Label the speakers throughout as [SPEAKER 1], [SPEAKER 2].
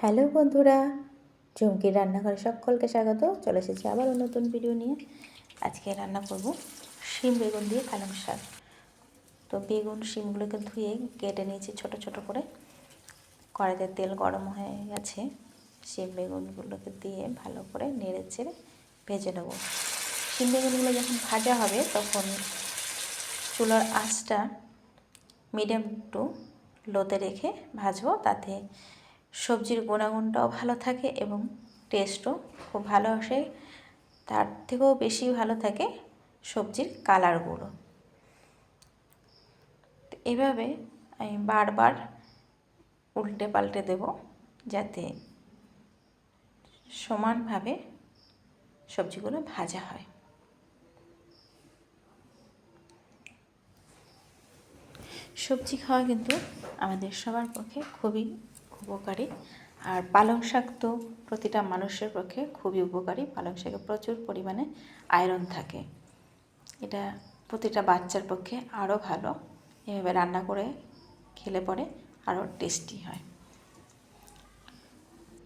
[SPEAKER 1] Hello বন্ধুরা, চুমকির রান্নাঘরে সকলকে স্বাগত। চলে এসেছি আবারও নতুন ভিডিও নিয়ে। আজকে রান্না করব শিম বেগুন দিয়ে পালং শাক। তো বেগুন শিমগুলোকে ধুয়ে কেটে নিয়েছি ছোট ছোট করে। কড়াইতে তেল গরম হয়ে গেছে, শিম বেগুনগুলোকে দিয়ে ভালো করে নেড়ে চেড়ে ভেজে নেব। শিম বেগুনগুলো যখন ভাজা হবে তখন চুলার আঁচটা মিডিয়াম টু লোতে রেখে ভাজবো, তাতে সবজির গুণাগুণটাও ভালো থাকে এবং টেস্টও খুব ভালো আসে। তার থেকেও বেশি ভালো থাকে সবজির কালারগুলো। এভাবে আমি বারবার উল্টে পাল্টে দেব, যাতে সমানভাবে সবজিগুলো ভাজা হয়। সবজি খাওয়া কিন্তু আমাদের সবার পক্ষে খুবই উপকারী, আর পালং শাক তো প্রতিটা মানুষের পক্ষে খুবই উপকারী। পালং শাকে প্রচুর পরিমাণে আয়রন থাকে, এটা প্রতিটা বাচ্চার পক্ষে আরও ভালো। এভাবে রান্না করে খেলে পরে আরও টেস্টি হয়।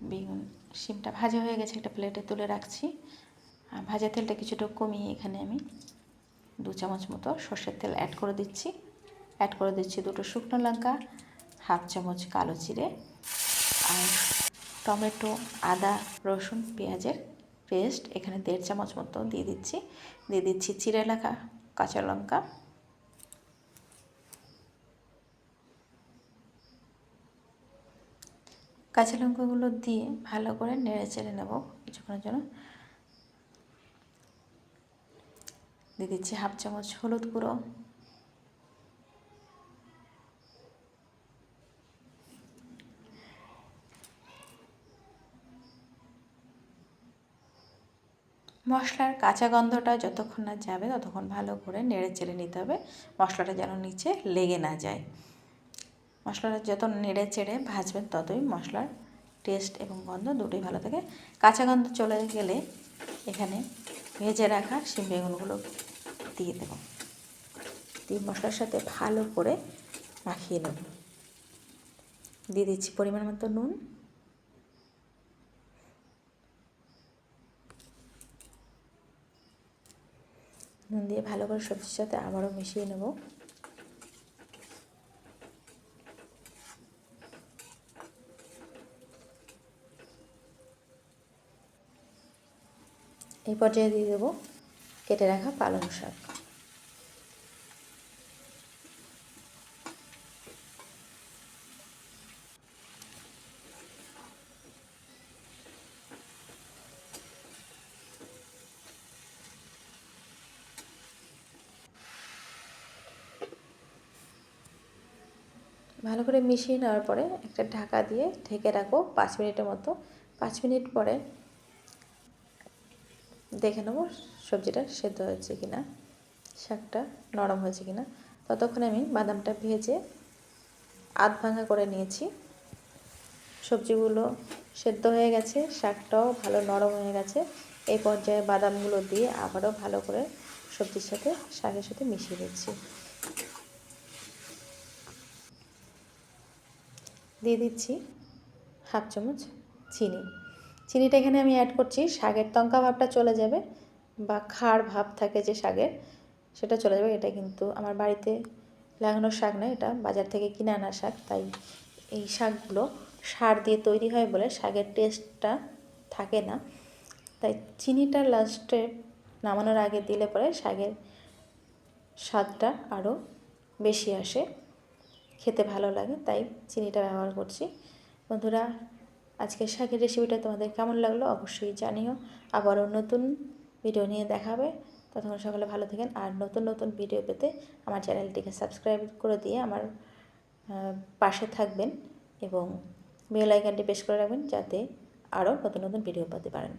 [SPEAKER 1] বেগুন শিমটা ভাজা হয়ে গেছে, একটা প্লেটে তুলে রাখছি। আর ভাজা তেলটা কিছুটা কমিয়ে এখানে আমি 2 চামচ মতো সর্ষের তেল অ্যাড করে দিচ্ছি। অ্যাড করে দিচ্ছি 2টো শুকনো লঙ্কা, 1/2 চামচ কালো জিরে, আর টমেটো, আদা, রসুন, পেঁয়াজের পেস্ট এখানে 1.5 চামচ মতো দিয়ে দিচ্ছি চিড়ে রাখা কাঁচা লঙ্কা, কাঁচা লঙ্কাগুলো দিয়ে ভালো করে নেড়ে চেড়ে নেব কিছুক্ষণের জন্য। দিয়ে দিচ্ছি 1/2 চামচ হলুদ গুঁড়ো, মশলার কাঁচা গন্ধটা যতক্ষণ না যাবে ততক্ষণ ভালো করে নেড়ে চেড়ে নিতে হবে, মশলাটা যেন নিচে লেগে না যায়। মশলাটা যত নেড়ে চেড়ে ভাজবেন ততই মশলার টেস্ট এবং গন্ধ দুটোই ভালো থাকে। কাঁচা গন্ধ চলে গেলে এখানে ভেজে রাখা শিম বেগুনগুলো দিয়ে দেব, দিয়ে মশলার সাথে ভালো করে মাখিয়ে নেব। দিয়ে দিচ্ছি পরিমাণ মতো নুন, নুন দিয়ে ভালো করে সবজির সাথে আবারও মিশিয়ে নেব। এই পর্যায়ে দিয়ে দেবো কেটে রাখা পালং শাক। ভালো করে মিশিয়ে নেওয়ার পরে একটা ঢাকা দিয়ে ঢেকে রাখবো 5 মিনিটের মতো। 5 মিনিট পরে দেখে নেব সবজিটা সেদ্ধ হয়েছে কিনা, শাকটা নরম হয়েছে কিনা। ততক্ষণে আমি বাদামটা ভেজে আধ ভাঙা করে নিয়েছি। সবজিগুলো সেদ্ধ হয়ে গেছে, শাকটাও ভালো নরম হয়ে গেছে। এই পর্যায়ে বাদামগুলো দিয়ে আবারও ভালো করে সবজির সাথে শাকের সাথে মিশিয়ে দিচ্ছি। দিয়ে দিচ্ছি 1/2 চামচ চিনি। চিনিটা এখানে আমি অ্যাড করছি, শাকের টঙ্কা ভাবটা চলে যাবে বা খাড় ভাব থাকে যে শাকের, সেটা চলে যাবে। এটা কিন্তু আমার বাড়িতে লাগানো শাক নয়, এটা বাজার থেকে কিনে আনা শাক। তাই এই শাকগুলো সার দিয়ে তৈরি হয় বলে শাকের টেস্টটা থাকে না। তাই চিনিটা লাস্টে নামানোর আগে দিলে পরে শাকের স্বাদটা আরও বেশি আসে, খেতে ভালো লাগে, তাই চিনিটা ব্যবহার করছি। বন্ধুরা, আজকের শাকের রেসিপিটা তোমাদের কেমন লাগলো অবশ্যই জানিও। আবারও নতুন ভিডিও নিয়ে দেখাবে। ততক্ষণ সকালে ভালো থাকেন, আর নতুন নতুন ভিডিও পেতে আমার চ্যানেলটিকে সাবস্ক্রাইব করে দিয়ে আমার পাশে থাকবেন এবং বেল আইকনটি প্রেস করে রাখবেন, যাতে আরও নতুন নতুন ভিডিও পেতে পারেন।